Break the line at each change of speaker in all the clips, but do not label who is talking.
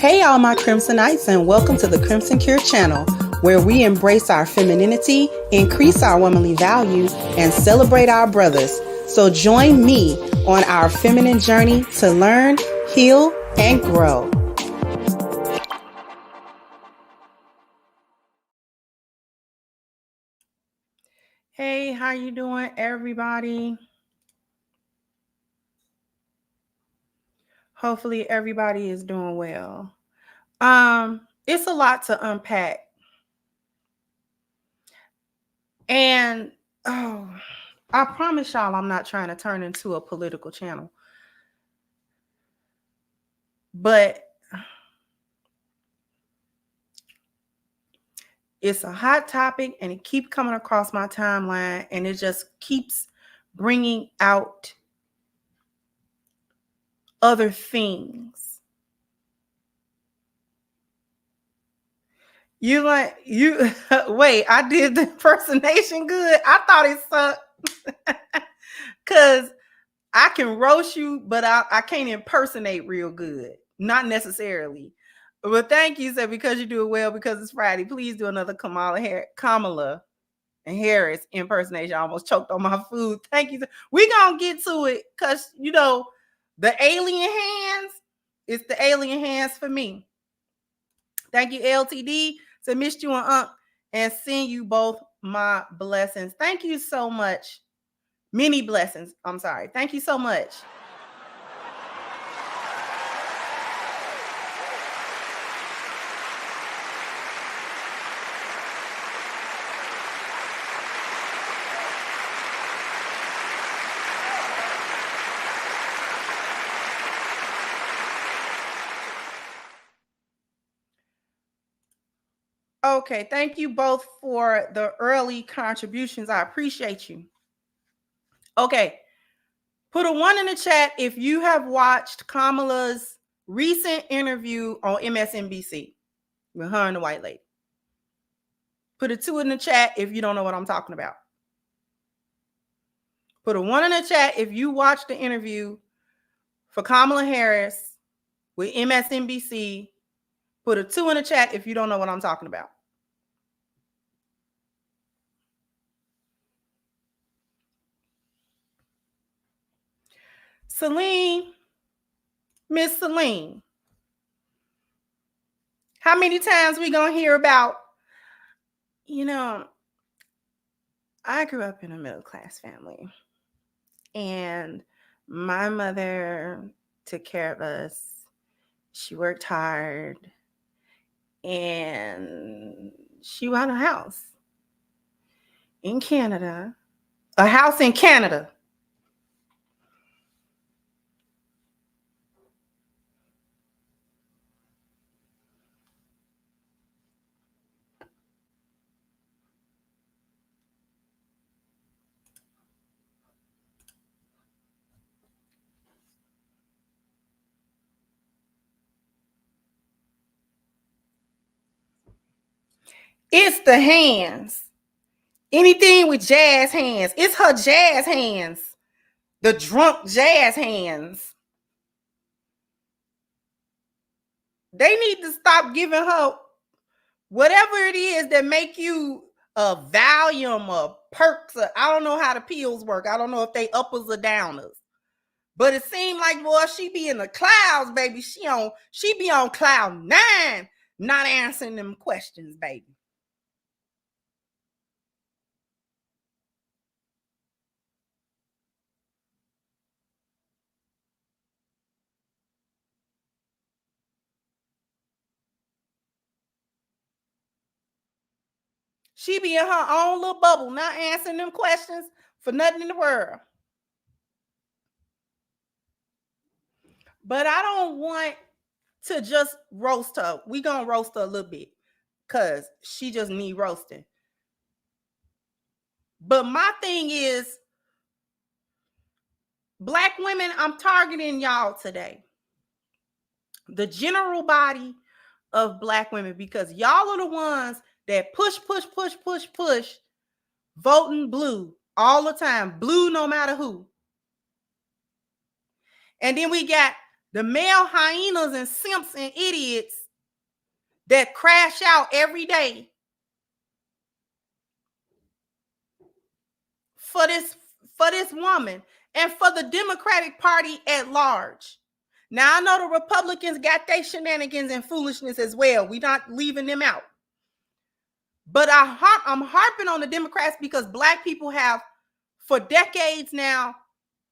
Hey, all my Crimsonites, and welcome to the Crimson Cure channel, where we embrace our femininity, increase our womanly value, and celebrate our brothers. So join me on our feminine journey to learn, heal, and grow. Hey, how you doing, everybody? Hopefully everybody is doing well. It's a lot to unpack. And I promise y'all I'm not trying to turn into a political channel. But it's a hot topic and it keeps coming across my timeline, and it just keeps bringing out other things. You wait, I did the impersonation good. I thought it sucked. Because I can roast you, but I can't impersonate real good. Not necessarily. But thank you, sir, because you do it well, because it's Friday. Please do another Kamala and Harris impersonation. I almost choked on my food. Thank you. We're going to get to it because, the alien hands, it's the alien hands for me. Thank you, LTD. So missed you on and send you both my blessings. Thank you so much. Many blessings. I'm sorry. Thank you so much. Okay, thank you both for the early contributions. I appreciate you. Okay, put a 1 in the chat if you have watched Kamala's recent interview on MSNBC with her and the white lady. Put a 2 in the chat if you don't know what I'm talking about. Put a 1 in the chat if you watched the interview for Kamala Harris with MSNBC. Put a 2 in the chat if you don't know what I'm talking about. Celine, Miss Celine, how many times we gonna hear about, I grew up in a middle-class family, and my mother took care of us. She worked hard, and she bought a house in Canada, a house in Canada. It's the hands. Anything with jazz hands. It's her jazz hands. The drunk jazz hands. They need to stop giving her whatever it is that make you a Valium or Perks. Or, I don't know how the pills work. I don't know if they uppers or downers. But it seemed like, boy, she be in the clouds, baby. She be on cloud 9, not answering them questions, baby. She be in her own little bubble, not answering them questions for nothing in the world. But I don't want to just roast her. We gonna roast her a little bit because she just need roasting. But my thing is, Black women, I'm targeting y'all today. The general body of Black women, because y'all are the ones that push, voting blue all the time. Blue no matter who. And then we got The male hyenas and simps and idiots that crash out every day for this woman and for the Democratic Party at large. Now, I know the Republicans got their shenanigans and foolishness as well. We're not leaving them out. But I'm harping on the Democrats because Black people have, for decades now,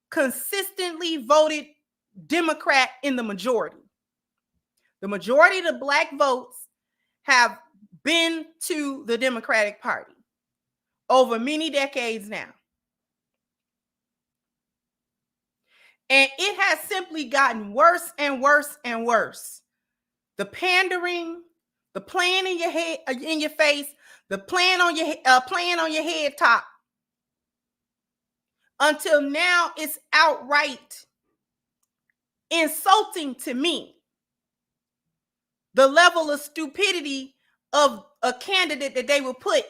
consistently voted Democrat in the majority. The majority of the Black votes have been to the Democratic Party over many decades now. And it has simply gotten worse and worse and worse. The pandering, the playing in your head, in your face, the playing on your head top, until now it's outright insulting to me. The level of stupidity of a candidate that they will put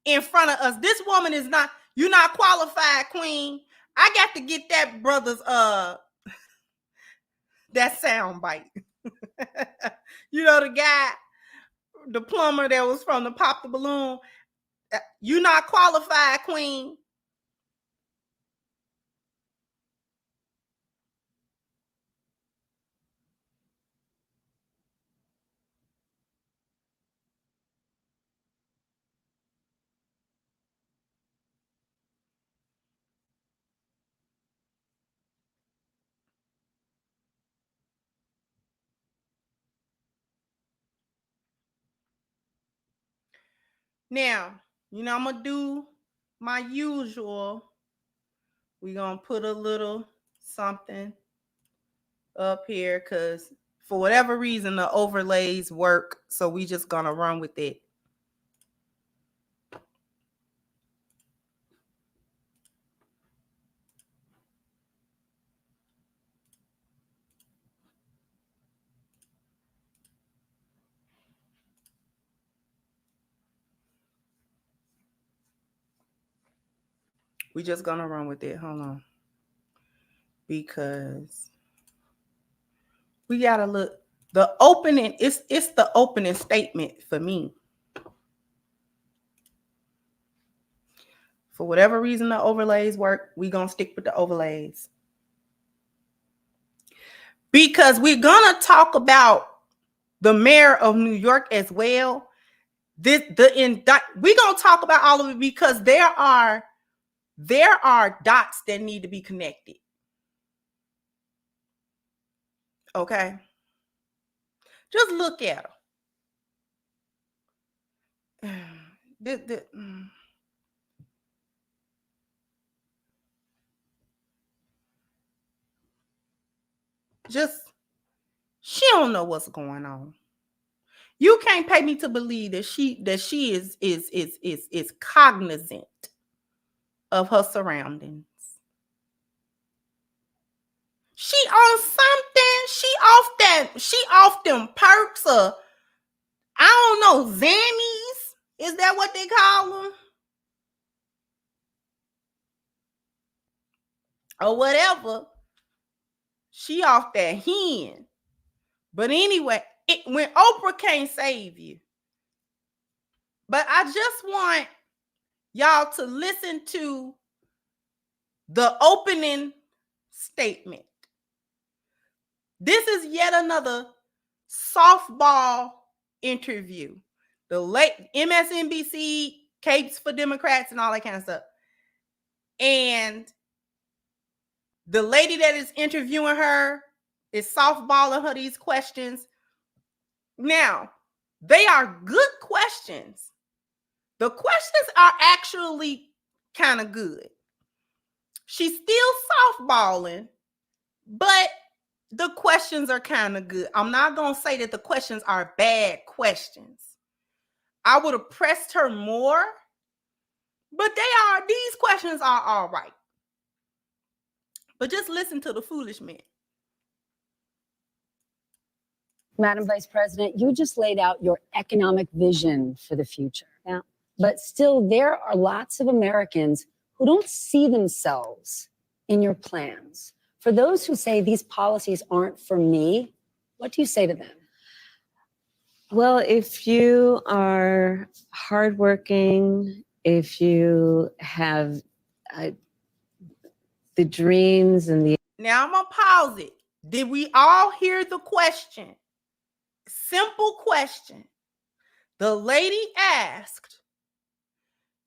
in front of us. This woman is not, you're not qualified, queen. I got to get that brother's that sound bite. You know, the guy, the plumber that was from the Pop the Balloon. You're not qualified, queen. Now, you know, I'm going to do my usual. We're going to put a little something up here because for whatever reason, the overlays work. So we just going to run with it. We just going to run with it. Hold on. Because we got to look. The opening, it's the opening statement for me. For whatever reason the overlays work, we're going to stick with the overlays. Because we're going to talk about the mayor of New York as well. We're going to talk about all of it because there are dots that need to be connected. Okay? Just look at her. She don't know what's going on. You can't pay me to believe that she is cognizant of her surroundings. She on something. She off them perks or I don't know, Zannies. Is that what they call them? Or whatever. She off that hen. But anyway, when Oprah can't save you. But I just want y'all to listen to the opening statement. This is yet another softball interview. The late MSNBC, capes for Democrats and all that kind of stuff. And the lady that is interviewing her is softballing her these questions. Now, they are good questions. The questions are actually kind of good. She's still softballing, but the questions are kind of good. I'm not going to say that the questions are bad questions. I would have pressed her more, but these questions are all right. But just listen to the foolish man.
Madam Vice President, you just laid out your economic vision for the future. Yeah. But still, there are lots of Americans who don't see themselves in your plans. For those who say these policies aren't for me, what do you say to them?
Well, if you are hardworking, if you have the dreams and the...
Now I'm gonna pause it. Did we all hear the question? Simple question. The lady asked,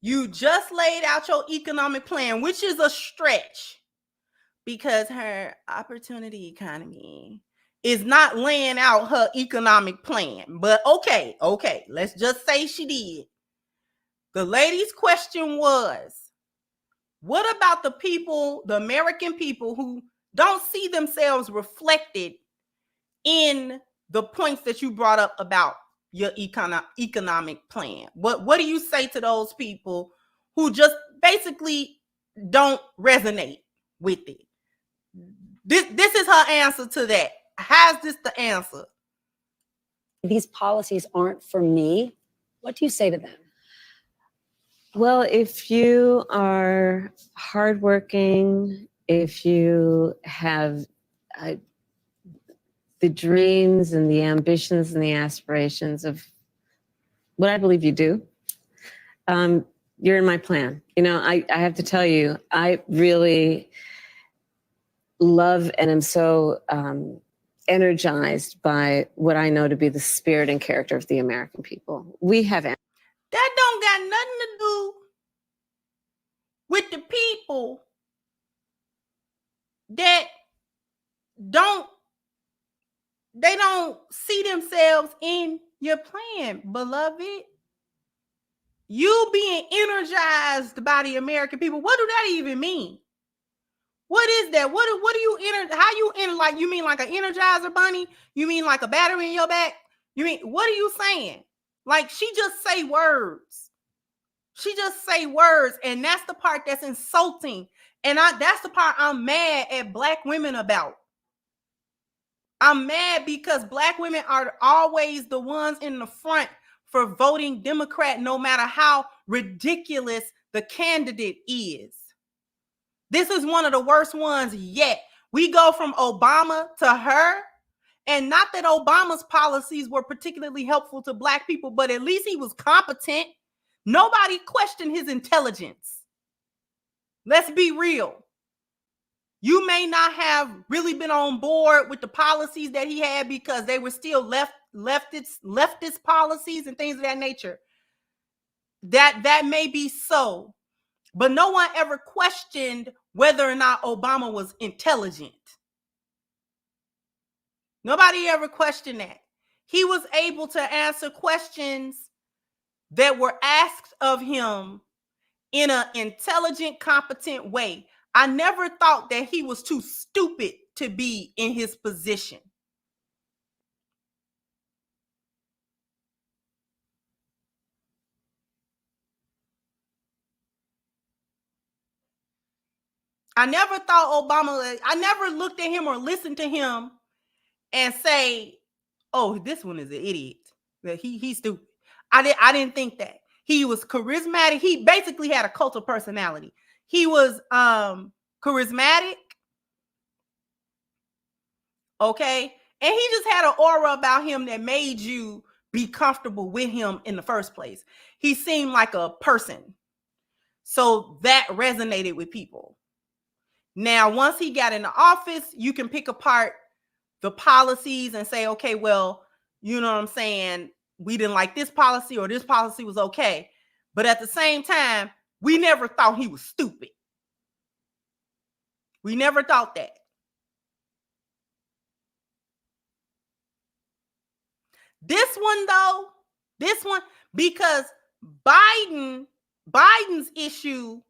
you just laid out your economic plan, which is a stretch because her opportunity economy is not laying out her economic plan. But okay, let's just say she did. The lady's question was, what about the people, the American people who don't see themselves reflected in the points that you brought up about your economic plan? What do you say to those people who just basically don't resonate with it? This is her answer to that. How's this the answer?
These policies aren't for me. What do you say to them?
Well, if you are hardworking, if you have the dreams and the ambitions and the aspirations of what I believe you do, you're in my plan. You know, I have to tell you, I really love and am so energized by what I know to be the spirit and character of the American people. We have...
That don't got nothing to do with the people that don't see themselves in your plan, beloved. You being energized by the American people. What do that even mean? What is that? What do you how you like? You mean like an Energizer bunny? You mean like a battery in your back? You mean, what are you saying? Like, she just say words. She just say words, and that's the part that's insulting. And that's the part I'm mad at Black women about. I'm mad because Black women are always the ones in the front for voting Democrat, no matter how ridiculous the candidate is. This is one of the worst ones yet. We go from Obama to her, and not that Obama's policies were particularly helpful to Black people, but at least he was competent. Nobody questioned his intelligence. Let's be real. You may not have really been on board with the policies that he had because they were still leftist policies and things of that nature. That may be so. But no one ever questioned whether or not Obama was intelligent. Nobody ever questioned that. He was able to answer questions that were asked of him in an intelligent, competent way. I never thought that he was too stupid to be in his position. I never thought Obama, I never looked at him or listened to him and say, oh, this one is an idiot. He's stupid. I didn't think that. He was charismatic. He basically had a cult of personality. He was charismatic. Okay. And he just had an aura about him that made you be comfortable with him in the first place. He seemed like a person. So that resonated with people. Now, once he got into office, you can pick apart the policies and say, okay, well, you know what I'm saying? We didn't like this policy, or this policy was okay. But at the same time, we never thought he was stupid. We never thought that. This one, though, because Biden's issue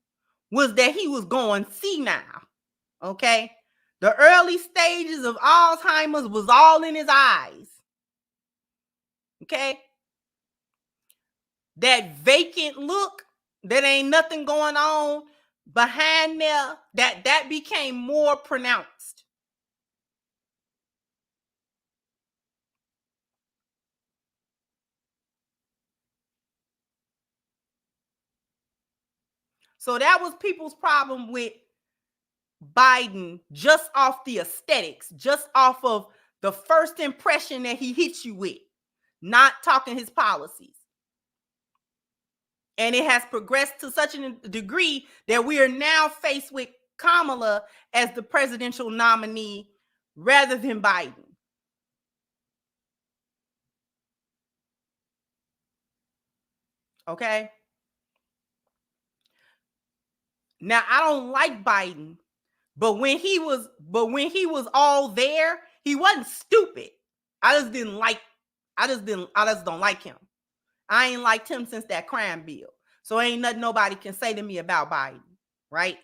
was that he was going senile. Okay. The early stages of Alzheimer's was all in his eyes. Okay. That vacant look, that ain't nothing going on behind there, that became more pronounced. So that was people's problem with Biden just off the aesthetics, just off of the first impression that he hits you with, not talking his policies. And it has progressed to such a degree that we are now faced with Kamala as the presidential nominee rather than Biden. Okay? Now, I don't like Biden, but when he was all there, he wasn't stupid. I just don't like him. I ain't liked him since that crime bill. So ain't nothing nobody can say to me about Biden, right?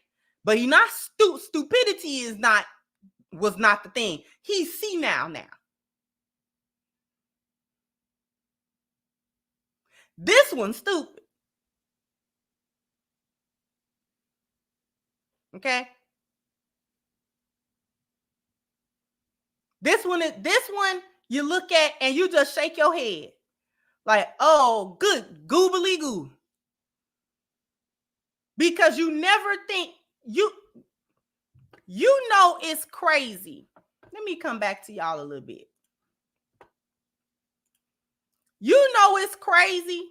But he not stupidity was not the thing. He's senile now. This one's stupid. Okay? This one you look at and you just shake your head. Like, oh, good, goobly goo. Because you never think, you know it's crazy. Let me come back to y'all a little bit. You know it's crazy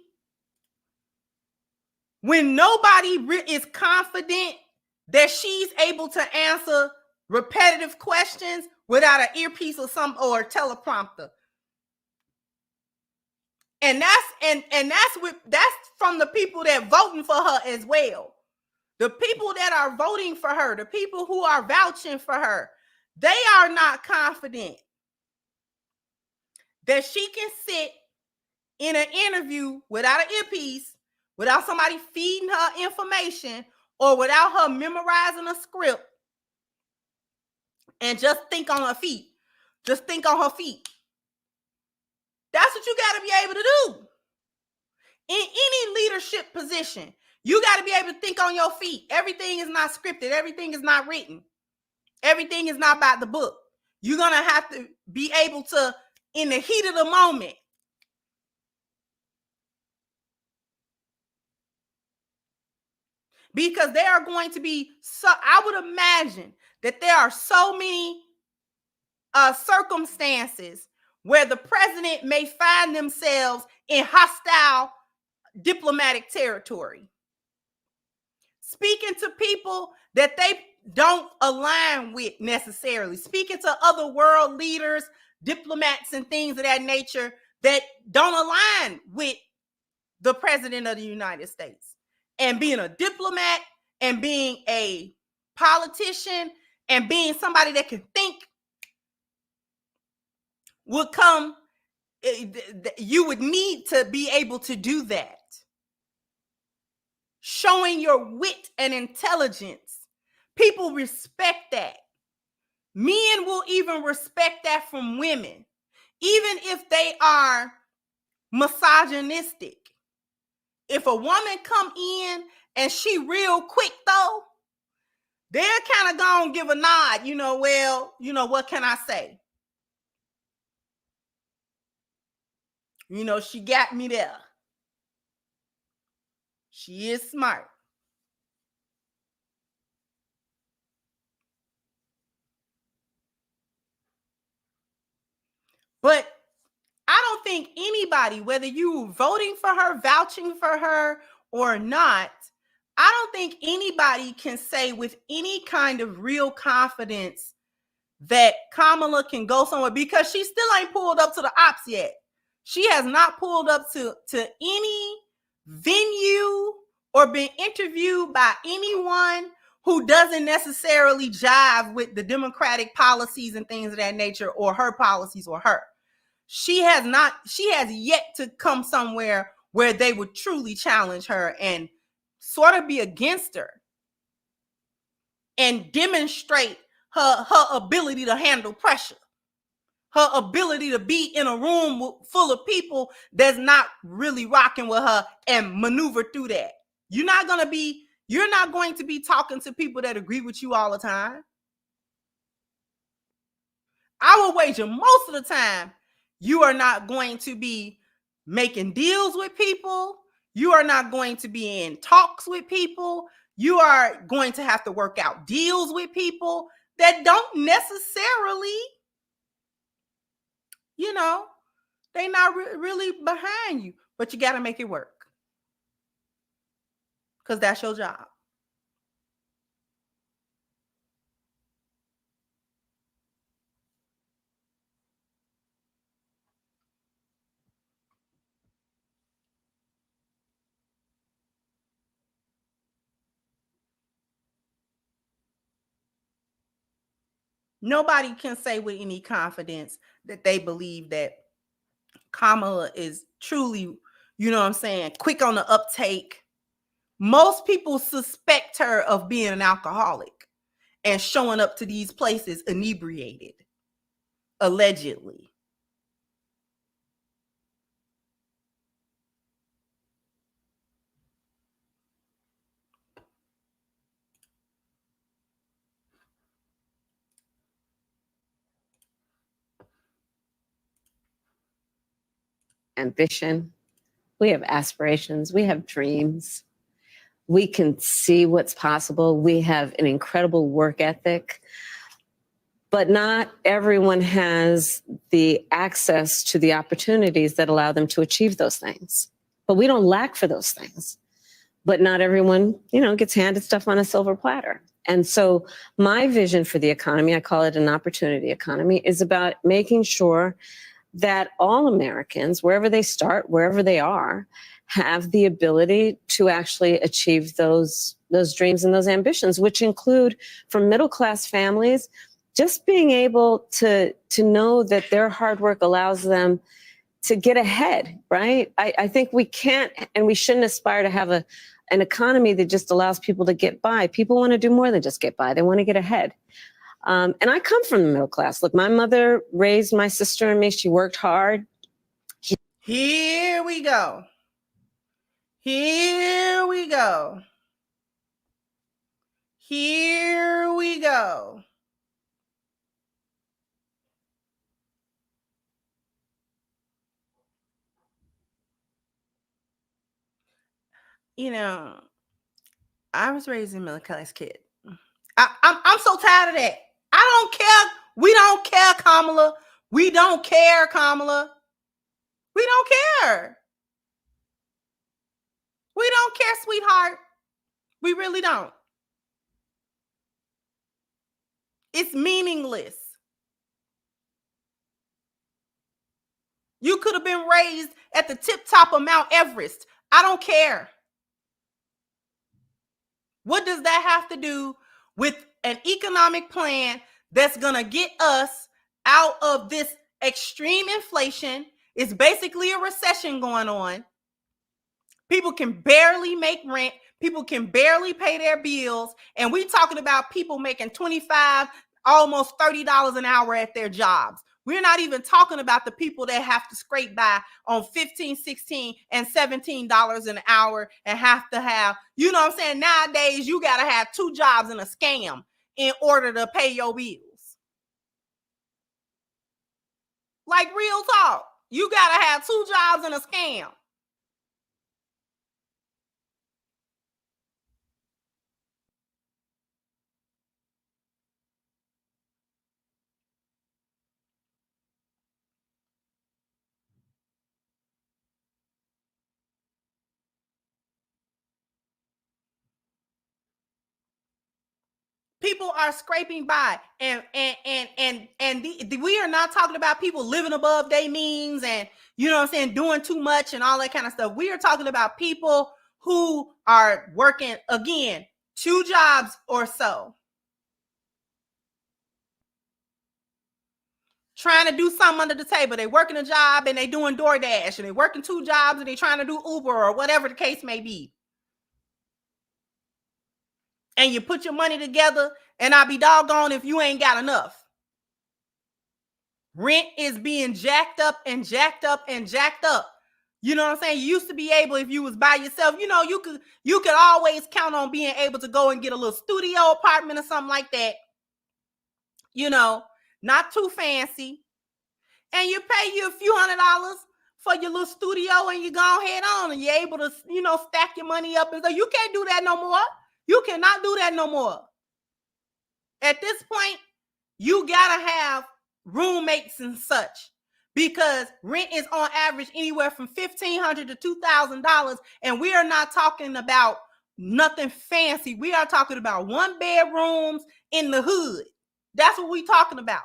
when nobody is confident that she's able to answer repetitive questions without an earpiece or a teleprompter. And that's from the people that voting for her as well. The people that are voting for her, the people who are vouching for her, they are not confident that she can sit in an interview without an earpiece, without somebody feeding her information, or without her memorizing a script, and just think on her feet. Just think on her feet. That's what you got to be able to do. In any leadership position, you got to be able to think on your feet. Everything is not scripted. Everything is not written. Everything is not about the book. You're going to have to be able to, in the heat of the moment, because there are going to be, I would imagine that there are so many circumstances where the president may find themselves in hostile diplomatic territory, speaking to people that they don't align with necessarily, speaking to other world leaders, diplomats, and things of that nature that don't align with the president of the United States. And being a diplomat and being a politician and being somebody that can think would come, you would need to be able to do that. Showing your wit and intelligence. People respect that. Men will even respect that from women, even if they are misogynistic. If a woman come in and she real quick though, they're kind of gonna give a nod, well, what can I say? She got me there. She is smart. But I don't think anybody, whether you voting for her, vouching for her or not, I don't think anybody can say with any kind of real confidence that Kamala can go somewhere, because she still ain't pulled up to the ops yet. She has not pulled up to any venue or been interviewed by anyone who doesn't necessarily jive with the Democratic policies and things of that nature, or her policies or her. She has yet to come somewhere where they would truly challenge her and sort of be against her and demonstrate her ability to handle pressure, her ability to be in a room full of people that's not really rocking with her and maneuver through that. You're not going to be talking to people that agree with you all the time. I will wager most of the time you are not going to be making deals with people. You are not going to be in talks with people. You are going to have to work out deals with people that don't necessarily, you know, they're not really behind you, but you got to make it work because that's your job. Nobody can say with any confidence that they believe that Kamala is truly, you know what I'm saying, quick on the uptake. Most people suspect her of being an alcoholic and showing up to these places inebriated, allegedly.
Ambition. We have aspirations. We have dreams. We can see what's possible. We have an incredible work ethic. But not everyone has the access to the opportunities that allow them to achieve those things. But we don't lack for those things. But not everyone, gets handed stuff on a silver platter. And so my vision for the economy, I call it an opportunity economy, is about making sure that all Americans, wherever they start, wherever they are, have the ability to actually achieve those dreams and those ambitions, which include, for middle-class families, just being able to know that their hard work allows them to get ahead, right? I think we can't and we shouldn't aspire to have an economy that just allows people to get by. People want to do more than just get by. They want to get ahead. And I come from the middle class. Look, my mother raised my sister and me. She worked hard.
Here we go. Here we go. Here we go. I was raised a middle class kid. I'm so tired of that. I don't care. We don't care, Kamala. We don't care, Kamala. We don't care. We don't care, sweetheart. We really don't. It's meaningless. You could have been raised at the tip top of Mount Everest. I don't care. What does that have to do with an economic plan that's going to get us out of this extreme inflation? It's basically a recession going on. People can barely make rent. People can barely pay their bills. And we talking about people making $25, almost $30 an hour at their jobs. We're not even talking about the people that have to scrape by on $15, $16, and $17 an hour and have to have, you know what I'm saying? Nowadays, you got to have 2 jobs and a scam in order to pay your bills. Like real talk. You got to have 2 jobs and a scam. People are scraping by, and we are not talking about people living above their means and, you know what I'm saying, doing too much and all that kind of stuff. We are talking about people who are working, again, 2 jobs or so, trying to do something under the table. They working a job and they doing DoorDash, and they working 2 jobs and they trying to do Uber or whatever the case may be. And you put your money together, and I'll be doggone if you ain't got enough. Rent is being jacked up and jacked up and jacked up. You know what I'm saying? You used to be able, if you was by yourself, you could always count on being able to go and get a little studio apartment or something like that. Not too fancy. And you pay you a few $100s for your little studio, and you go ahead on and you're able to, stack your money up. And so you can't do that no more. You cannot do that no more. At this point, you gotta have roommates and such, because rent is on average anywhere from $1,500 to $2,000, and we are not talking about nothing fancy. We are talking about 1 bedrooms in the hood. That's what we're talking about.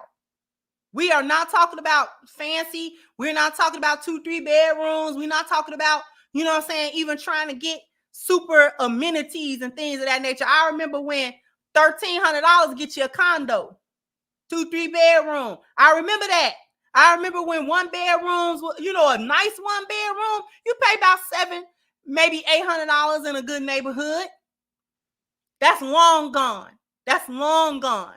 We are not talking about fancy. We're not talking about 2-3 bedrooms. We're not talking about, you know what I'm saying, even trying to get super amenities and things of that nature. I remember when $1,300 get you a condo, 2-3 bedroom. I remember that. I remember when 1 bedrooms, you know, a nice 1 bedroom, you pay about $700, maybe $800 in a good neighborhood. That's long gone. That's long gone.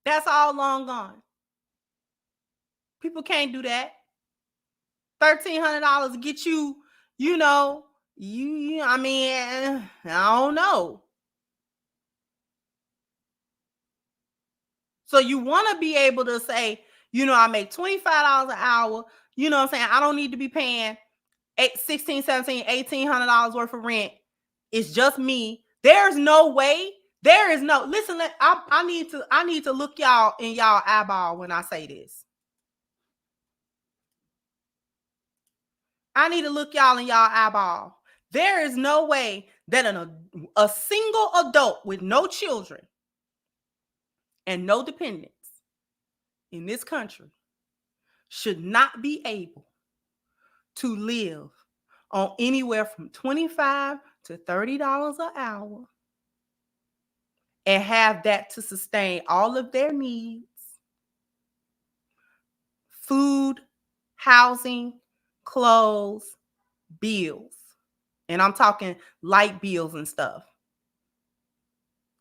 That's all long gone. People can't do that. $1,300 get you, you know, I mean, I don't know. So you want to be able to say, you know, I make $25 an hour. You know what I'm saying? I don't need to be paying $1,600, $1,700, $1,800 worth of rent. It's just me. There's no way. There is no, listen, I need to look y'all in y'all eyeball when I say this. I need to look y'all in y'all eyeball. There is no way that a single adult with no children and no dependents in this country should not be able to live on anywhere from $25 to $30 an hour and have that to sustain all of their needs: food, housing, clothes, bills. And I'm talking light bills and stuff.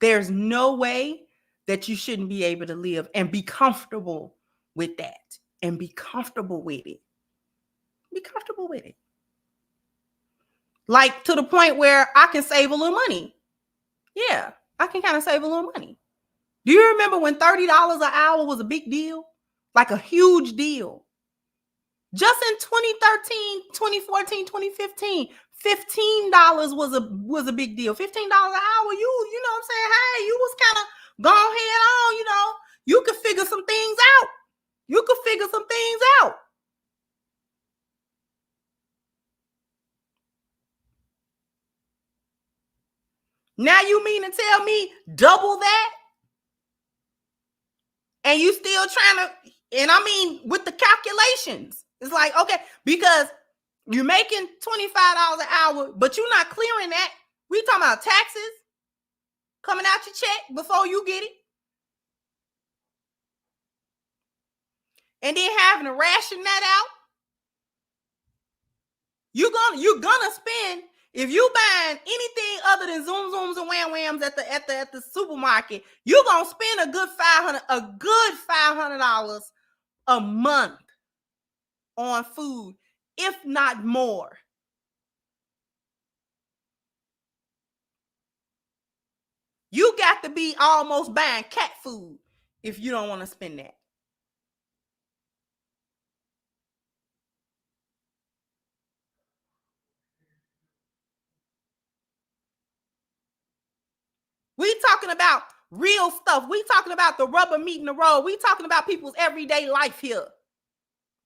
There's no way that you shouldn't be able to live and be comfortable with that and be comfortable with it. Be comfortable with it. Like to the point where I can save a little money. Yeah, I can kind of save a little money. Do you remember when $30 an hour was a big deal? Like a huge deal. Just in 2013, 2014, 2015, $15 was a big deal. $15 an hour, you know what I'm saying? Hey, you was kind of gone head on, you know. You could figure some things out. You could figure some things out. Now you mean to tell me double that? And you still trying to, and I mean with the calculations. It's like, okay, because you're making $25 an hour, but you're not clearing that. We talking about taxes coming out your check before you get it. And then having to ration that out. You're gonna spend, if you buying anything other than Zoom Zooms and Wham Whams at the supermarket, you're gonna spend a good $500 a month on food, if not more. You got to be almost buying cat food if you don't want to spend that. We talking about real stuff. We talking about the rubber meeting the road. We talking about people's everyday life here.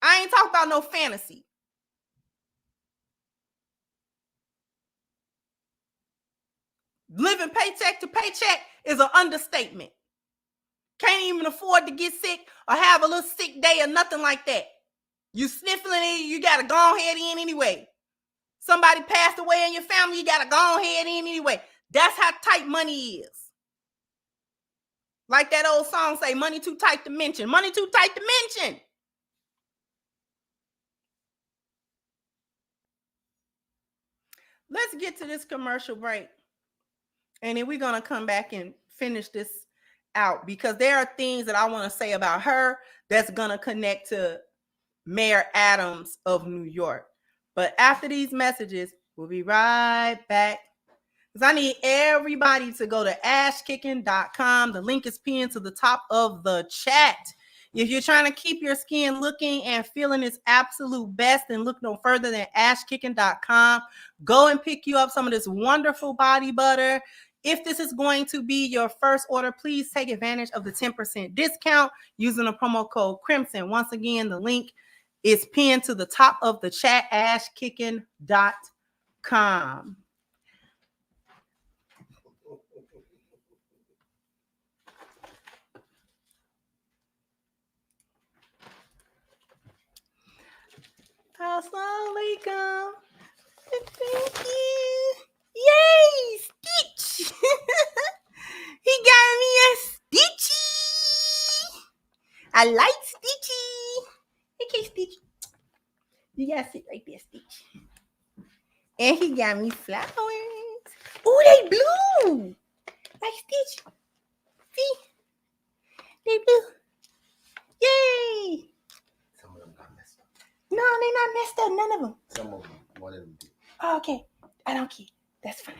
I ain't talking about no fantasy. Living paycheck to paycheck is an understatement. Can't even afford to get sick or have a little sick day or nothing like that. You sniffling it, you got to go ahead in anyway. Somebody passed away in your family, you got to go ahead in anyway. That's how tight money is. Like that old song say, money too tight to mention. Money too tight to mention. Let's get to this commercial break. And then we're going to come back and finish this out, because there are things that I want to say about her that's going to connect to Mayor Adams of New York. But after these messages, we'll be right back. Because I need everybody to go to ashkicking.com. The link is pinned to the top of the chat. If you're trying to keep your skin looking and feeling its absolute best, then look no further than ashkicking.com. Go and pick you up some of this wonderful body butter. If this is going to be your first order, please take advantage of the 10% discount using the promo code Crimson. Once again, the link is pinned to the top of the chat, ashkicking.com. Assalamualaikum. Thank you. Yay, Stitch. He got me a Stitchy. I like Stitchy. Okay, Stitch. You gotta sit right there, Stitch. And he got me flowers. Oh, they blue. Like Stitch. See? They blue. Yay.
Some of them got messed up.
No, they not messed up. None of them.
Some of them. One of them did.
Oh, okay. I don't care. That's fine.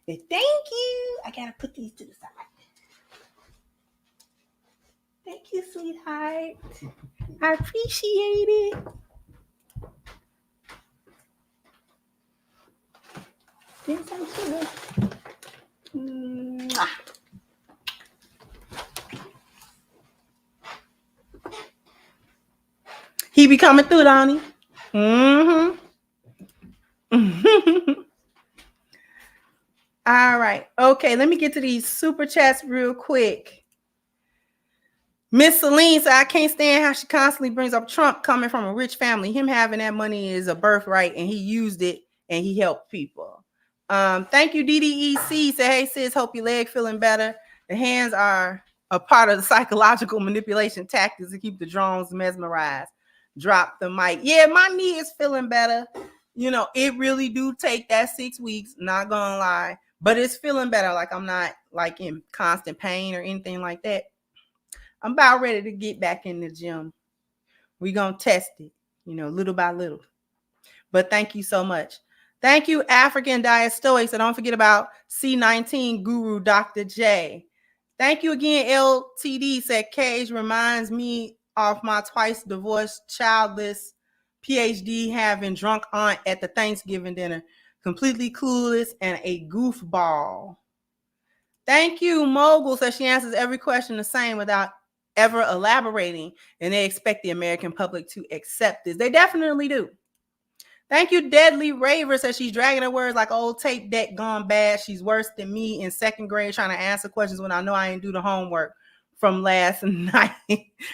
But thank you. I gotta put these to the side. Thank you, sweetheart. I appreciate it. Give some sugar. Mwah. He be coming through, don't he? Mm-hmm. All right. Okay, let me get to these super chats real quick. Miss Celine said, I can't stand how she constantly brings up Trump coming from a rich family. Him having that money is a birthright, and he used it, and he helped people. Thank you, DDEC. Say, hey, sis, hope your leg feeling better. The hands are a part of the psychological manipulation tactics to keep the drones mesmerized. Drop the mic. Yeah, my knee is feeling better. You know, it really do take that 6 weeks, not gonna lie. But it's feeling better. Like I'm not like in constant pain or anything like that. I'm about ready to get back in the gym. We're going to test it, you know, little by little. But thank you so much. Thank you, African Diet Stoics. And don't forget about C19 Guru Dr. J. Thank you again, LTD. Said Cage reminds me of my twice divorced, childless, PhD having drunk aunt at the Thanksgiving dinner. Completely clueless and a goofball. Thank you, Mogul. Says she answers every question the same without ever elaborating, and they expect the American public to accept this. They definitely do. Thank you, Deadly Raver. Says she's dragging her words like old tape deck gone bad. She's worse than me in second grade trying to answer questions when I know I didn't do the homework from last night.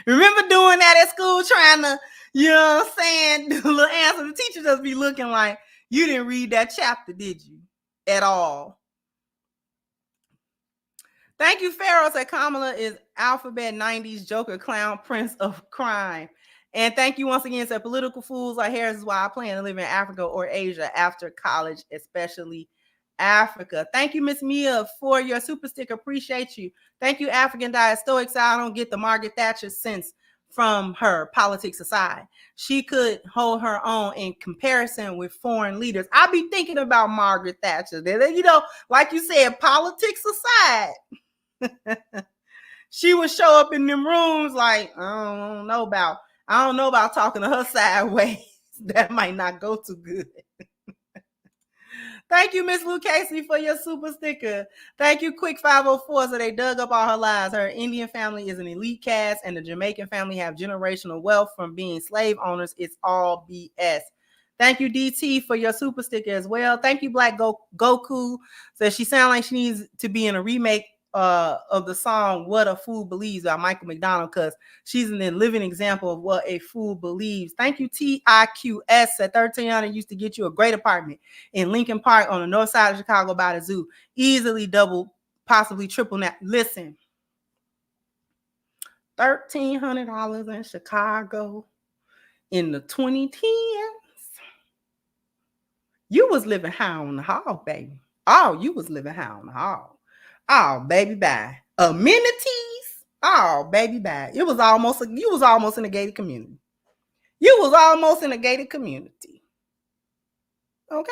Remember doing that at school, trying to, you know what I'm saying, do a little answer. The teacher just be looking like, you didn't read that chapter, did you? At all. Thank you, Pharaoh. Said Kamala is alphabet 90s Joker clown prince of crime. And thank you once again. Said political fools like Harris is why I plan to live in Africa or Asia after college, especially Africa. Thank you, Miss Mia, for your super sticker. Appreciate you. Thank you, African Diet Stoics. I don't get the Margaret Thatcher sense from her, politics aside. She could hold her own in comparison with foreign leaders. I be thinking about Margaret Thatcher. You know, like you said, politics aside. She would show up in them rooms like, I don't know about talking to her sideways. That might not go too good. Thank you, Miss Lou Casey, for your super sticker. Thank you, Quick 504. So they dug up all her lies. Her Indian family is an elite caste, and the Jamaican family have generational wealth from being slave owners. It's all BS. Thank you, DT, for your super sticker as well. Thank you, Black Goku. So she sounds like she needs to be in a remake of the song What a Fool Believes by Michael McDonald, because she's an living example of what a fool believes. Thank you, TIQS. At 1300 used to get you a great apartment in Lincoln Park on the north side of Chicago by the zoo. Easily double, possibly triple that. Listen, $1,300 in Chicago in the 2010s. You was living high on the hog, baby. Oh, you was living high on the hog. Oh, baby, bye. Amenities. Oh, baby, bye. You was almost in a gated community. You was almost in a gated community. Okay.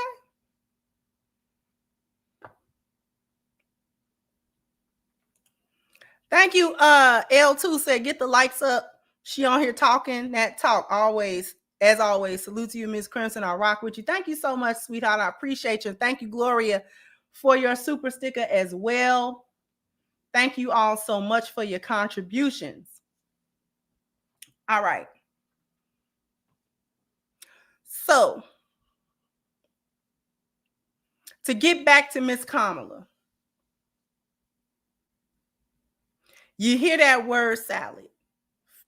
Thank you. L2 said, get the likes up. She on here talking that talk always. As always, salute to you, Miss Crimson. I rock with you. Thank you so much, sweetheart. I appreciate you. Thank you, Gloria, for your super sticker as well. Thank you all so much for your contributions. All right. So, to get back to Miss Kamala, you hear that word salad.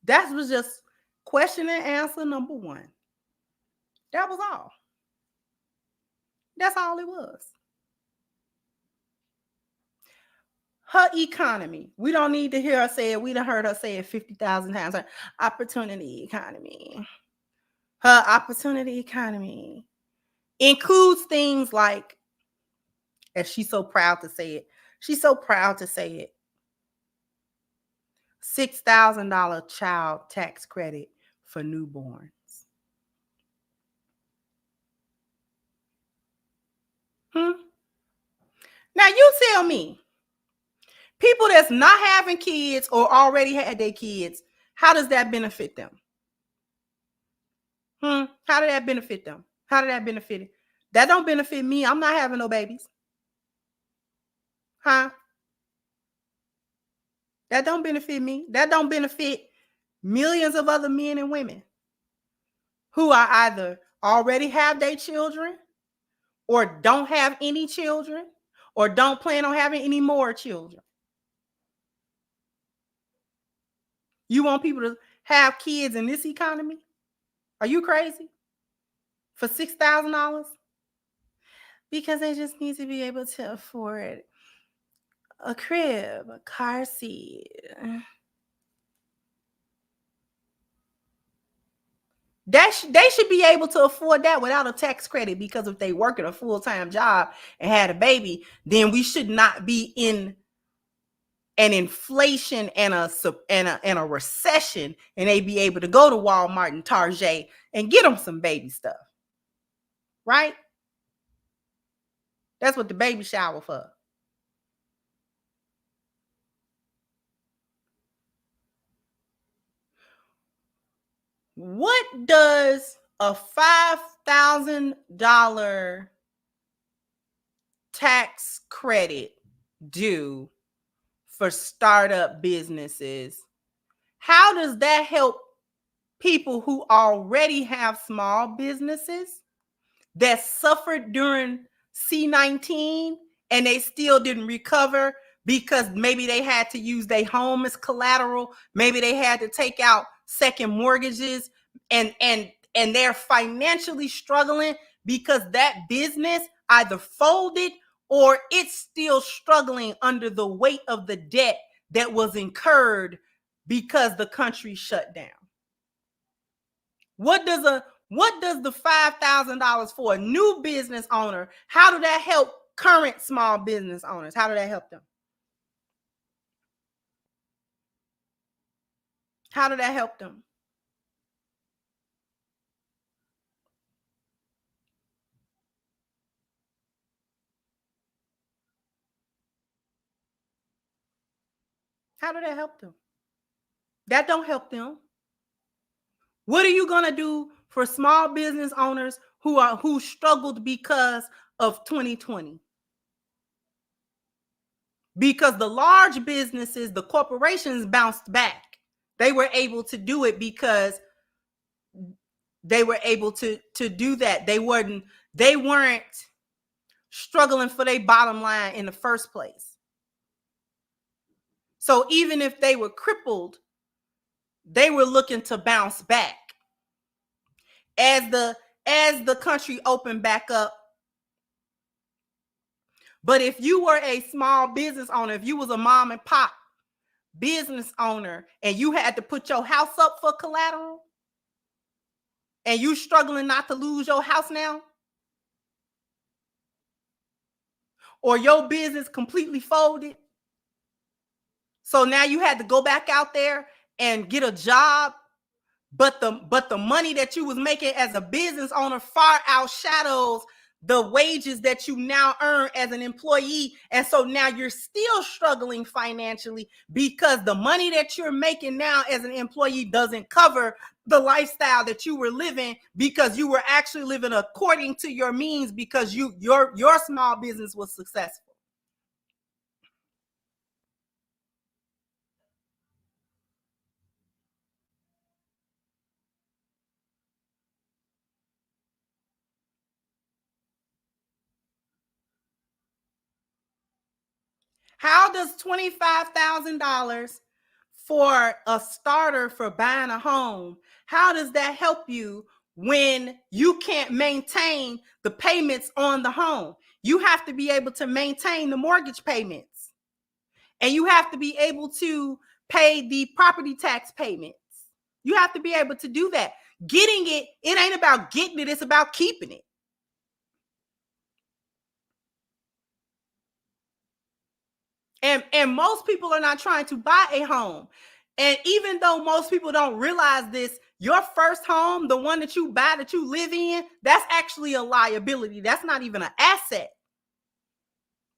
That was just question and answer number one. That was all. That's all it was. Her economy. We don't need to hear her say it. We done heard her say it 50,000 times. Her opportunity economy. Her opportunity economy includes things like, as she's so proud to say it, she's so proud to say it, $6,000 child tax credit for newborns. Now you tell me, people that's not having kids or already had their kids, how does that benefit them? How did that benefit them? How did that benefit it? That don't benefit me. I'm not having no babies. Huh? That don't benefit me. That don't benefit millions of other men and women who are either already have their children or don't have any children or don't plan on having any more children. You want people to have kids in this economy? Are you crazy? For $6,000? Because they just need to be able to afford a crib, a car seat. They should be able to afford that without a tax credit, because if they work at a full-time job and had a baby, then we should not be in an inflation and a recession, and they be able to go to Walmart and Target and get them some baby stuff. Right? That's what the baby shower for. What does a $5,000 tax credit do for startup businesses? How does that help people who already have small businesses that suffered during C-19 and they still didn't recover because maybe they had to use their home as collateral, maybe they had to take out second mortgages, and they're financially struggling because that business either folded or it's still struggling under the weight of the debt that was incurred because the country shut down? What does the $5,000 for a new business owner, how do that help current small business owners? How do that help them? How did that help them? How did that help them? That don't help them. What are you going to do for small business owners who struggled because of 2020? Because the large businesses, the corporations bounced back. They were able to do it because they were able to do that. They weren't struggling for their bottom line in the first place. So even if they were crippled, they were looking to bounce back. As the country opened back up. But if you were a small business owner, if you was a mom and pop business owner and you had to put your house up for collateral and you struggling not to lose your house now, or your business completely folded, so now you had to go back out there and get a job, but the money that you was making as a business owner far outshadows the wages that you now earn as an employee. And so now you're still struggling financially because the money that you're making now as an employee doesn't cover the lifestyle that you were living, because you were actually living according to your means, because your small business was successful. How does $25,000 for a starter for buying a home, how does that help you when you can't maintain the payments on the home? You have to be able to maintain the mortgage payments, and you have to be able to pay the property tax payments. You have to be able to do that. Getting it, it ain't about getting it, it's about keeping it. And most people are not trying to buy a home. And even though most people don't realize this, your first home, the one that you buy, that you live in, that's actually a liability. That's not even an asset.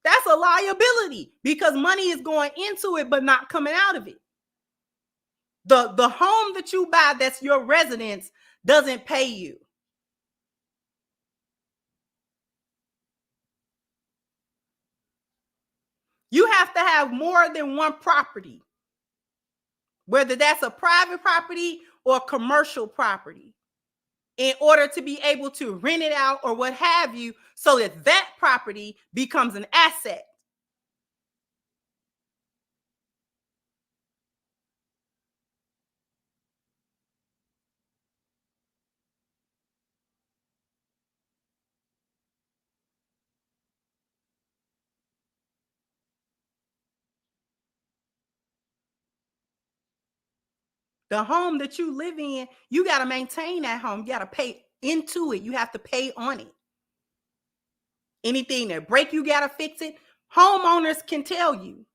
That's a liability, because money is going into it but not coming out of it. The home that you buy, that's your residence, doesn't pay you. You have to have more than one property, whether that's a private property or commercial property, in order to be able to rent it out or what have you, so that that property becomes an asset. The home that you live in, you got to maintain that home. You got to pay into it. You have to pay on it. Anything that break, you got to fix it. Homeowners can tell you.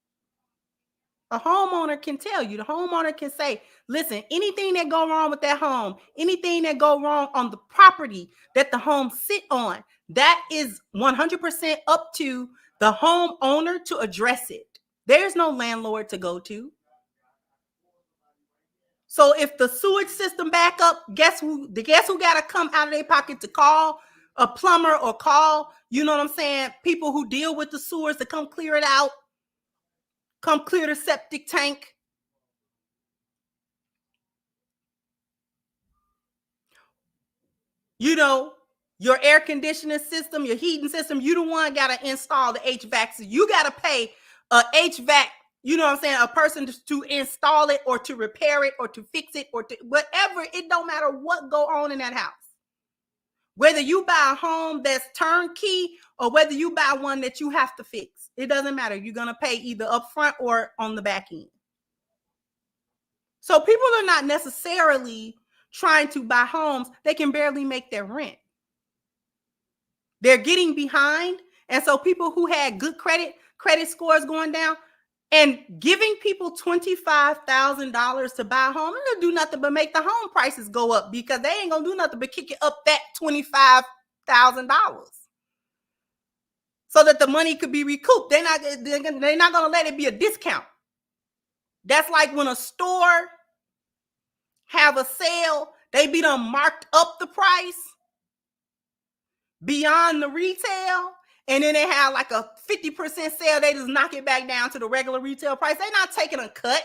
A homeowner can tell you. The homeowner can say, listen, anything that go wrong with that home, anything that go wrong on the property that the home sit on, that is 100% up to the homeowner to address it. There's no landlord to go to. So if the sewage system back up, guess who got to come out of their pocket to call a plumber, or call, you know what I'm saying, people who deal with the sewers to come clear it out, come clear the septic tank. You know, your air conditioning system, your heating system, you the one got to install the HVAC. So you got to pay a HVAC, you know what I'm saying, a person to install it or to repair it or to fix it or to whatever. It don't matter what go on in that house. Whether you buy a home that's turnkey or whether you buy one that you have to fix, it doesn't matter. You're going to pay either up front or on the back end. So people are not necessarily trying to buy homes. They can barely make their rent. They're getting behind. And so people who had good credit scores going down, and giving people $25,000 to buy a home, it don't do nothing but make the home prices go up, because they ain't gonna do nothing but kick it up that $25,000 so that the money could be recouped. They're not gonna let it be a discount. That's like when a store have a sale, they be done marked up the price beyond the retail, and then they have like a 50% sale, they just knock it back down to the regular retail price. They're not taking a cut.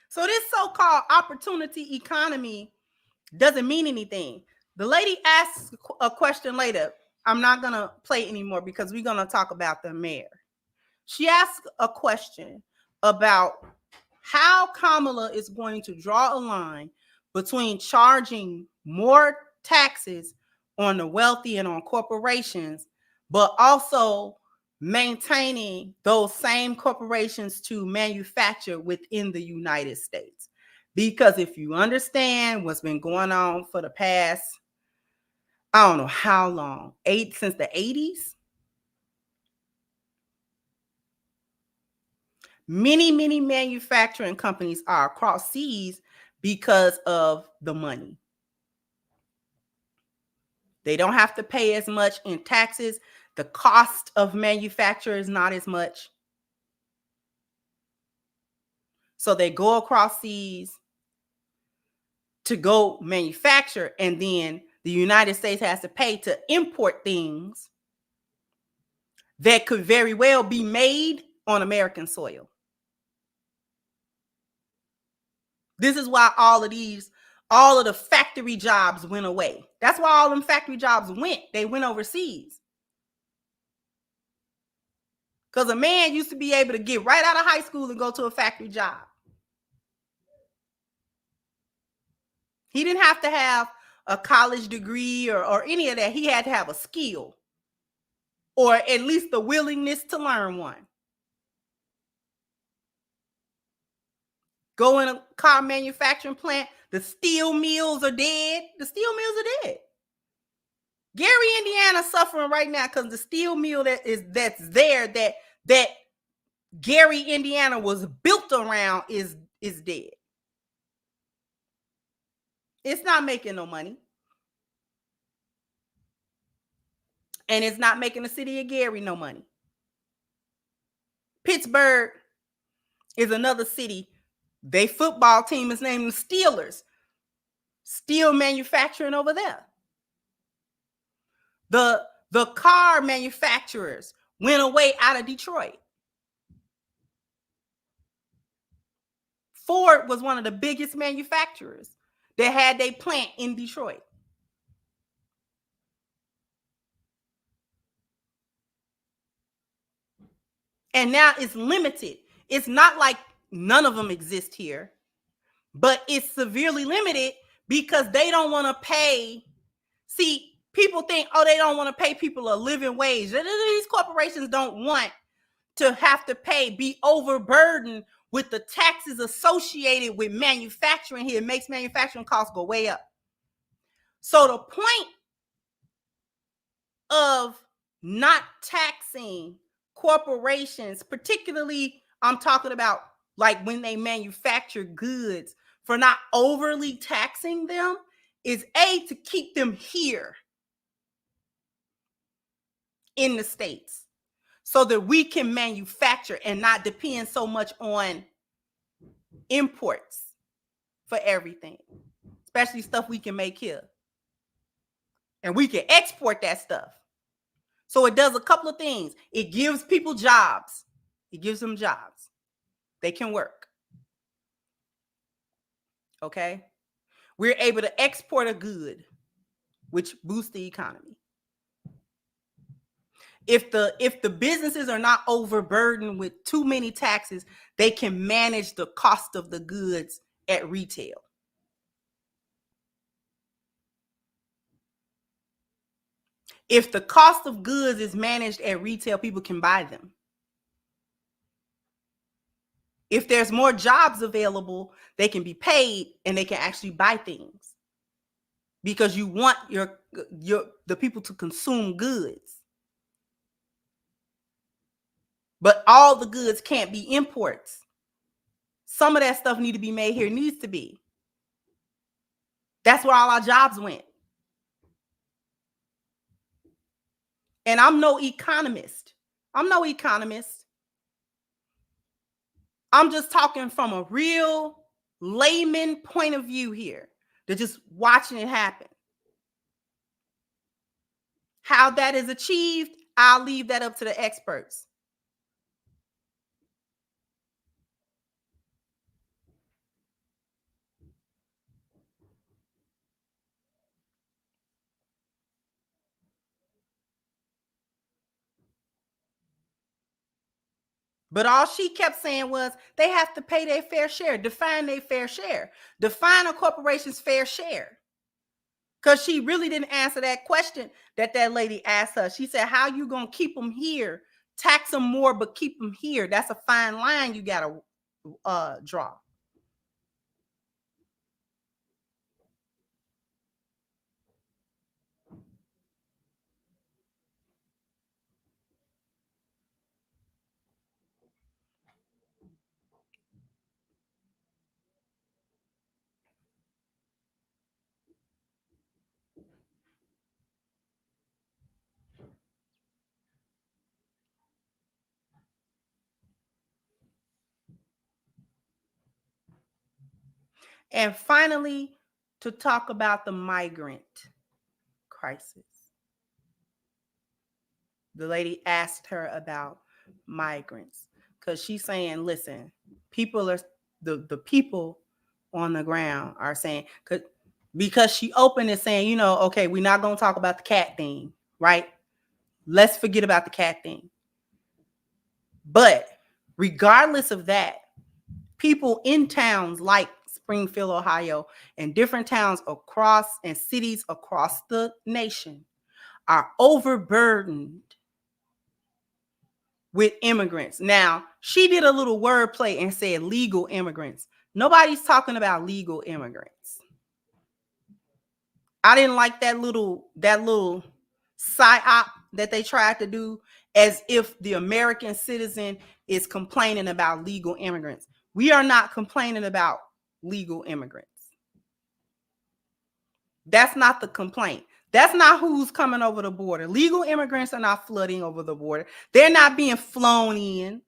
So this so-called opportunity economy doesn't mean anything. The lady asks a question later. I'm not going to play anymore because we're going to talk about the mayor. She asked a question about how Kamala is going to draw a line between charging more taxes on the wealthy and on corporations, but also maintaining those same corporations to manufacture within the United States. Because if you understand what's been going on for the past I don't know how long, since the 80s. Many, many manufacturing companies are across seas because of the money. They don't have to pay as much in taxes. The cost of manufacture is not as much. So they go across seas to go manufacture, and then the United States has to pay to import things that could very well be made on American soil. This is why all of the factory jobs went away. That's why all them factory jobs went. They went overseas. Because a man used to be able to get right out of high school and go to a factory job. He didn't have to have a college degree or any of that. He had to have a skill, or at least the willingness to learn one. Go in a car manufacturing plant, the steel mills are dead. The steel mills are dead. Gary, Indiana, suffering right now because the steel mill that's there that Gary, Indiana was built around is dead. It's not making no money. And it's not making the city of Gary no money. Pittsburgh is another city. Their football team is named the Steelers. Steel manufacturing over there. The car manufacturers went away out of Detroit. Ford was one of the biggest manufacturers that had their plant in Detroit. And now it's limited. It's not like none of them exist here, but it's severely limited because they don't want to pay. See, people think, oh, they don't want to pay people a living wage. These corporations don't want to have to be overburdened with the taxes associated with manufacturing here. It makes manufacturing costs go way up. So the point of not taxing corporations, particularly I'm talking about like when they manufacture goods, for not overly taxing them, is to keep them here in the States so that we can manufacture and not depend so much on imports for everything, especially stuff we can make here. And we can export that stuff. So it does a couple of things. It gives people jobs. It gives them jobs. They can work. Okay? We're able to export a good, which boosts the economy. If the businesses are not overburdened with too many taxes, they can manage the cost of the goods at retail. If the cost of goods is managed at retail, people can buy them. If there's more jobs available, they can be paid and they can actually buy things because you want the people to consume goods. But all the goods can't be imports. Some of that stuff need to be made here. It needs to be. That's where all our jobs went. And I'm no economist. I'm just talking from a real layman point of view here. They're just watching it happen. How that is achieved, I'll leave that up to the experts. But all she kept saying was they have to pay their fair share. Define their fair share. Define a corporation's fair share. Because she really didn't answer that question that lady asked her. She said, how you going to keep them here? Tax them more, but keep them here. That's a fine line you got to draw. And finally, to talk about the migrant crisis. The lady asked her about migrants because she's saying, listen, people are the people on the ground are saying, because she opened it saying, you know, okay, we're not going to talk about the cat thing, right? Let's forget about the cat thing. But regardless of that, people in towns like Springfield, Ohio, and different towns across and cities across the nation are overburdened with immigrants. Now, she did a little wordplay and said legal immigrants. Nobody's talking about legal immigrants. I didn't like that little psyop that they tried to do, as if the American citizen is complaining about legal immigrants. We are not complaining about legal immigrants. That's not the complaint. That's not who's coming over the border. Legal immigrants are not flooding over the border. They're not being flown in.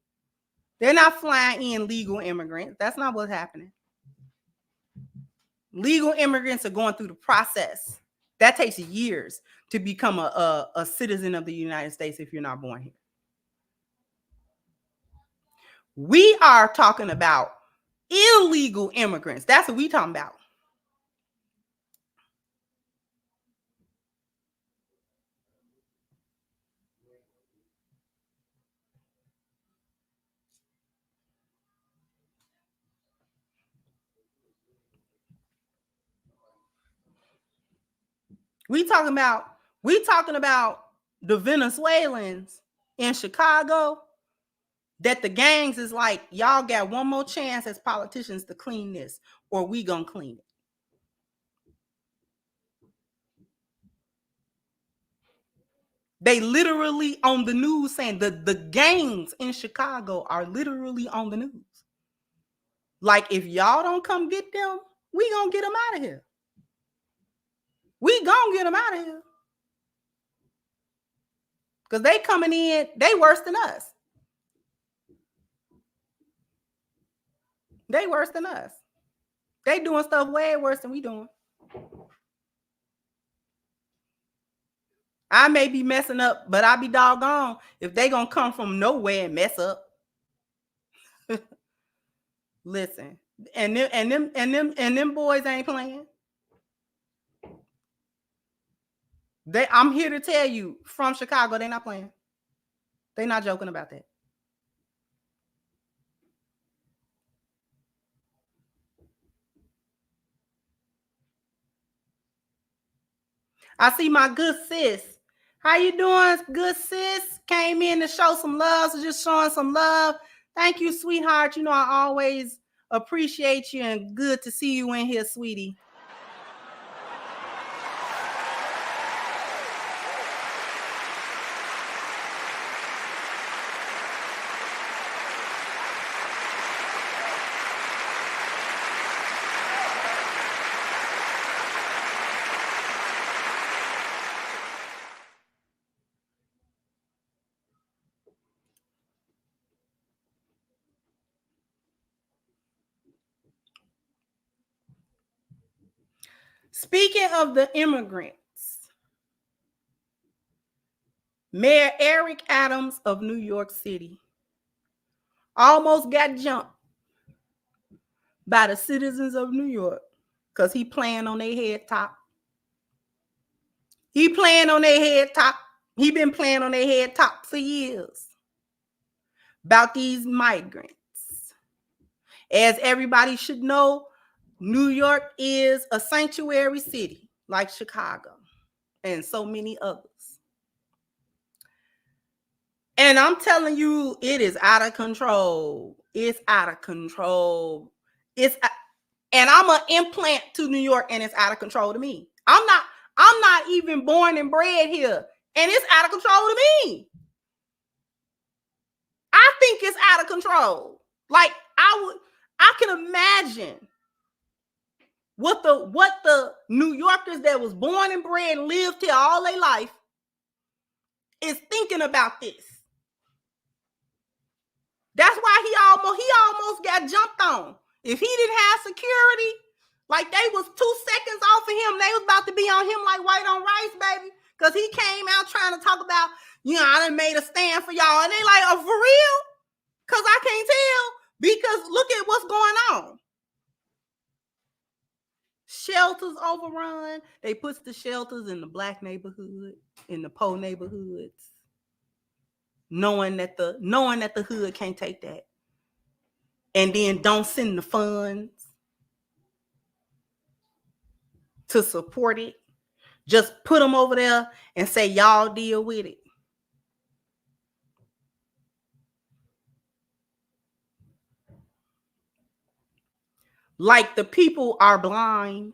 They're not flying in legal immigrants. That's not what's happening. Legal immigrants are going through the process. That takes years to become a citizen of the United States if you're not born here. We are talking about illegal immigrants. That's what we're talking about. We talking about the Venezuelans in Chicago, that the gangs is like, y'all got one more chance as politicians to clean this, or we gonna clean it. They literally on the news saying the gangs in Chicago are literally on the news. Like, if y'all don't come get them, we gonna get them out of here. We gonna get them out of here. Because they coming in, they worse than us. They worse than us. They doing stuff way worse than we doing. I may be messing up, but I be doggone if they gonna come from nowhere and mess up. Listen, and them boys ain't playing. I'm here to tell you, from Chicago, they not playing. They not joking about that. I see my good sis. How you doing, good sis? Came in to show some love, so just showing some love. Thank you, sweetheart. You know I always appreciate you, and good to see you in here, sweetie. Speaking of the immigrants, Mayor Eric Adams of New York City almost got jumped by the citizens of New York because he playing on their head top. He playing on their head top. He been playing on their head top for years about these migrants. As everybody should know, New York is a sanctuary city like Chicago and so many others. And I'm telling you, it is out of control. It's out of control. And I'm an implant to New York, and it's out of control to me. I'm not even born and bred here, and it's out of control to me. I think it's out of control. Like, I can imagine what the New Yorkers that was born and bred and lived here all their life is thinking about this. That's why he almost got jumped on. If he didn't have security, Like they was 2 seconds off of him. They was about to be on him like white on rice, baby. Because he came out trying to talk about, I done made a stand for y'all. And they like, oh, for real? Because I can't tell. Because look at what's going on. Shelters overrun. They put the shelters in the black neighborhood, in the poor neighborhoods, knowing that the hood can't take that. And then don't send the funds to support it. Just put them over there and say, y'all deal with it. Like the people are blind.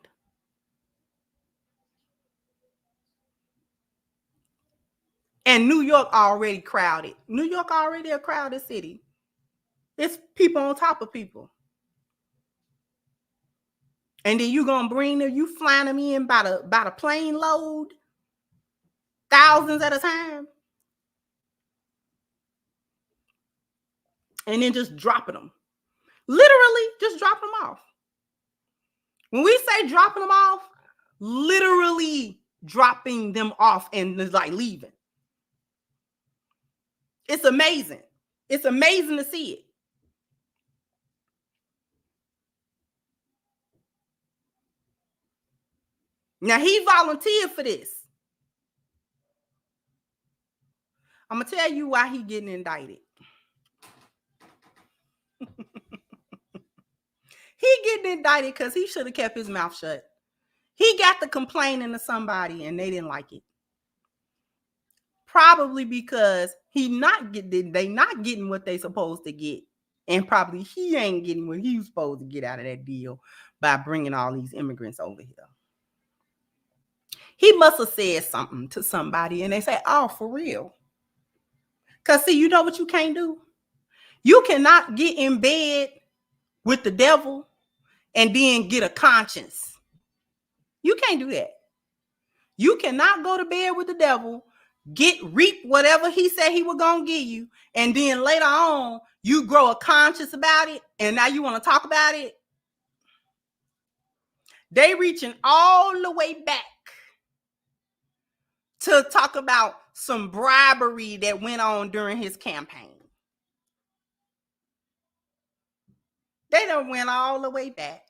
And New York already crowded. New York already a crowded city. It's people on top of people. And then you gonna bring them, you flying them in by the plane load, thousands at a time. And then just dropping them. Literally just dropping them off. When we say dropping them off, literally dropping them off and like leaving. It's amazing. It's amazing to see it. Now he volunteered for this. I'm gonna tell you why he getting indicted. He getting indicted because he should have kept his mouth shut. He got to complaining to somebody and they didn't like it. Probably because they not getting what they supposed to get. And probably he ain't getting what he was supposed to get out of that deal by bringing all these immigrants over here. He must have said something to somebody and they say, oh, for real. Because see, you know what you can't do? You cannot get in bed with the devil and then get a conscience. You can't do that. You cannot go to bed with the devil, reap whatever he said he was going to give you, and then later on, you grow a conscience about it, and now you want to talk about it. They reaching all the way back to talk about some bribery that went on during his campaign. They done went all the way back.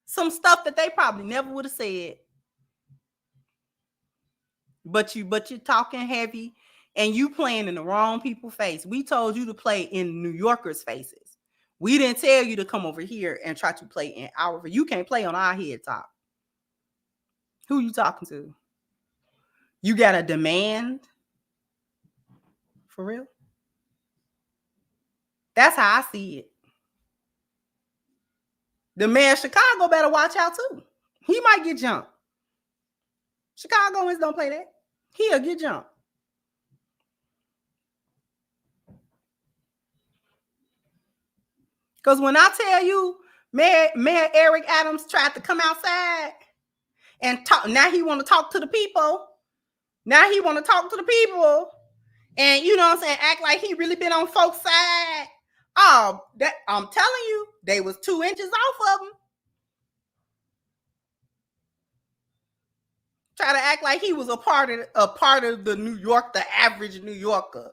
Some stuff that they probably never would have said. But you're talking heavy and you playing in the wrong people's face. We told you to play in New Yorkers' faces. We didn't tell you to come over here and try to play in our. You can't play on our head top. Who you talking to? You got a demand? For real? That's how I see it. The man Chicago better watch out too. He might get jumped. Chicagoans don't play that. He'll get jumped. Because when I tell you, Mayor Eric Adams tried to come outside and talk. Now he want to talk to the people. And you know what I'm saying? Act like he really been on folks' side. Oh, that I'm telling you, they was 2 inches off of him. Try to act like he was a part of the New York, the average New Yorker.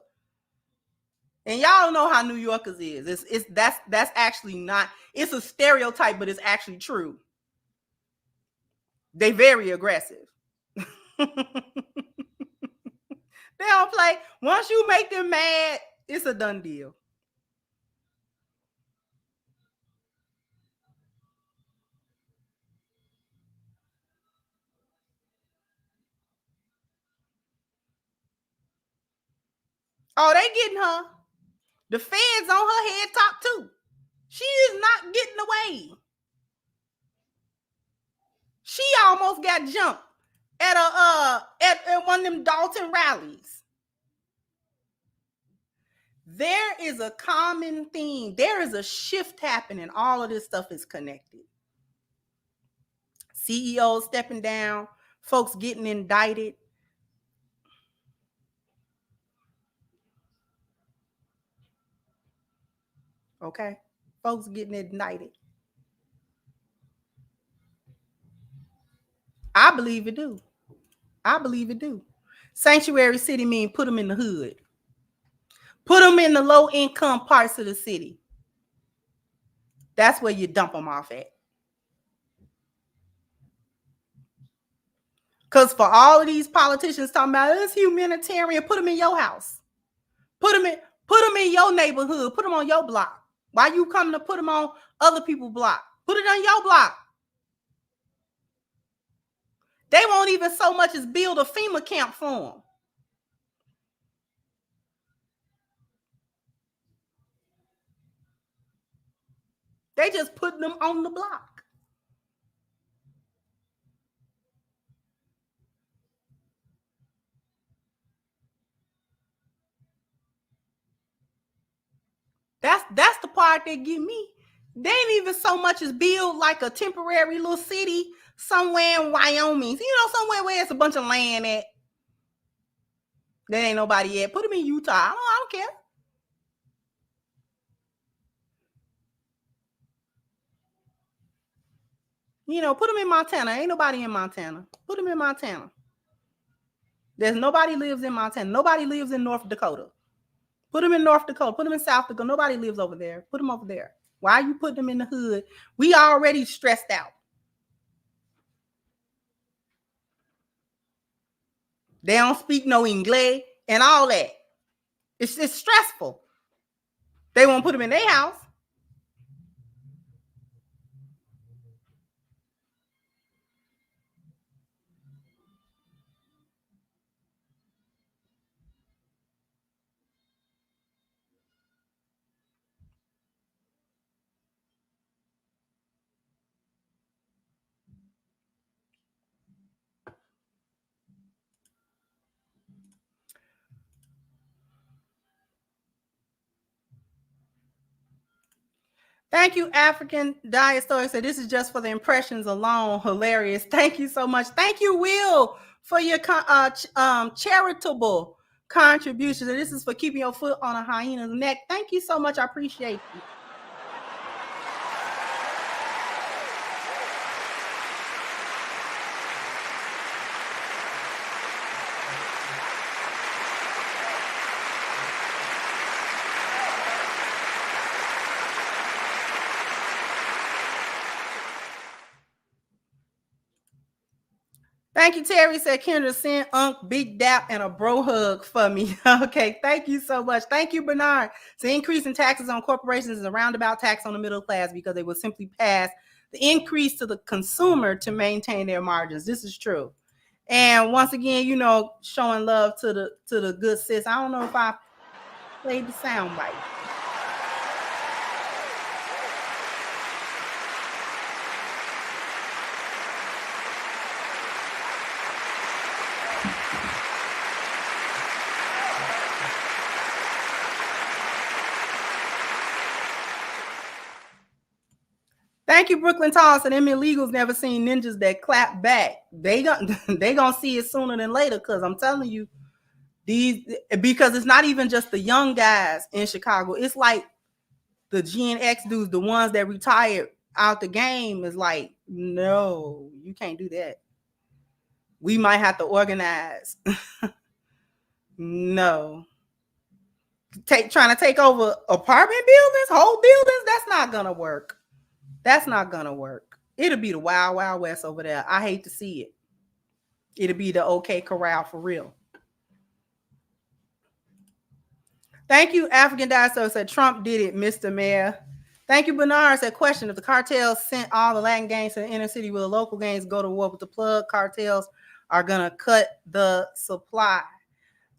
And y'all know how New Yorkers is. That's actually not. It's a stereotype, but it's actually true. They very aggressive. They don't play. Once you make them mad, it's a done deal. Oh, they getting her. The feds on her head top too. She is not getting away. She almost got jumped at one of them Dalton rallies. There is a common theme. There is a shift happening. All of this stuff is connected. CEOs stepping down, folks getting indicted. Okay? Folks getting indicted. I believe it do. I believe it do. Sanctuary city mean put them in the hood. Put them in the low income parts of the city. That's where you dump them off at. Because for all of these politicians talking about it's humanitarian, put them in your house. Put them in your neighborhood. Put them on your block. Why you coming to put them on other people's block? Put it on your block. They won't even so much as build a FEMA camp for them. They just put them on the block. That's the part that get me. They ain't even so much as build like a temporary little city somewhere in Wyoming. You know, somewhere where it's a bunch of land at. There ain't nobody at. Put them in Utah. I don't care. You know, put them in Montana. Ain't nobody in Montana. Put them in Montana. There's nobody lives in Montana. Nobody lives in North Dakota. Put them in North Dakota. Put them in South Dakota. Nobody lives over there. Put them over there. Why are you putting them in the hood? We already stressed out. They don't speak no English and all that. It's stressful. They won't put them in their house. Thank you, African Diet Story. So this is just for the impressions alone. Hilarious. Thank you so much. Thank you, Will, for your charitable contributions. And this is for keeping your foot on a hyena's neck. Thank you so much. I appreciate you. Thank you, Terry. Said Kendra, send Unc Big Dap and a bro hug for me. Okay, thank you so much. Thank you, Bernard. So increase in taxes on corporations is a roundabout tax on the middle class because they will simply pass the increase to the consumer to maintain their margins. This is true. And once again, you know, showing love to the good sis. I don't know if I played the sound bite. Thank you, Brooklyn Toss. And them illegals never seen ninjas that clap back. They gonna see it sooner than later, because I'm telling you, because it's not even just the young guys in Chicago. It's like the Gen X dudes, the ones that retired out the game, is like, no, you can't do that. We might have to organize. No. Trying to take over apartment buildings, whole buildings, that's not gonna work. That's not gonna work. It'll be the wild, wild west over there. I hate to see it. It'll be the OK Corral for real. Thank you, African Dicer. Said Trump did it, Mr. Mayor. Thank you, Bernard. Said question: if the cartels sent all the Latin gangs to the inner city, will the local gangs go to war with the plug? Cartels are gonna cut the supply.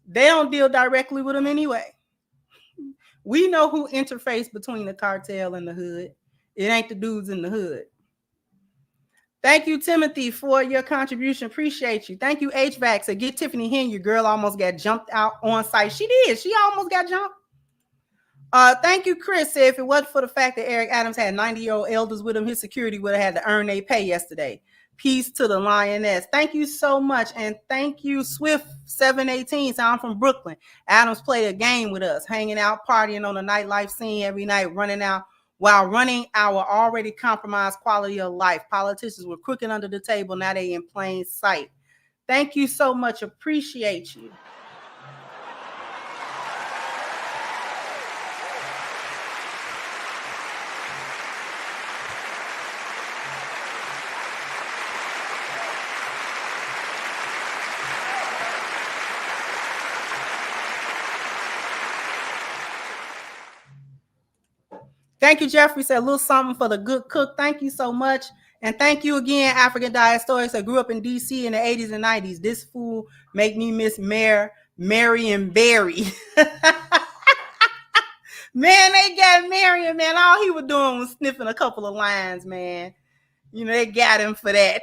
They don't deal directly with them anyway. We know who interface between the cartel and the hood. It ain't the dudes in the hood. Thank you, Timothy, for your contribution. Appreciate you. Thank you, HVAC. So get Tiffany Hen. Your girl almost got jumped out on site. She did. She almost got jumped. Thank you, Chris. If it wasn't for the fact that Eric Adams had 90-year-old elders with him, his security would have had to earn their pay yesterday. Peace to the Lioness. Thank you so much. And thank you, Swift718. So I'm from Brooklyn. Adams played a game with us, hanging out, partying on the nightlife scene every night, running out while running our already compromised quality of life. Politicians were crooked under the table. Now they in plain sight. Thank you so much. Appreciate you. Thank you, Jeffrey. Said a little something for the good cook. Thank you so much. And thank you again, African diasporics that grew up in DC in the 80s and 90s. This fool make me miss Marion Barry. Man, they got Marion, man. All he was doing was sniffing a couple of lines, man. You know, they got him for that.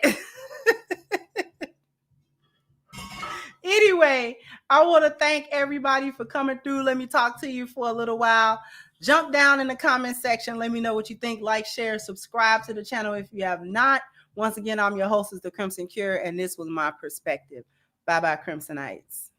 Anyway, I want to thank everybody for coming through. Let me talk to you for a little while. Jump down in the comment section. Let me know what you think. Like, share, subscribe to the channel if you have not. Once again, I'm your hostess, The Crimson Cure, and this was my perspective. Bye-bye, Crimsonites.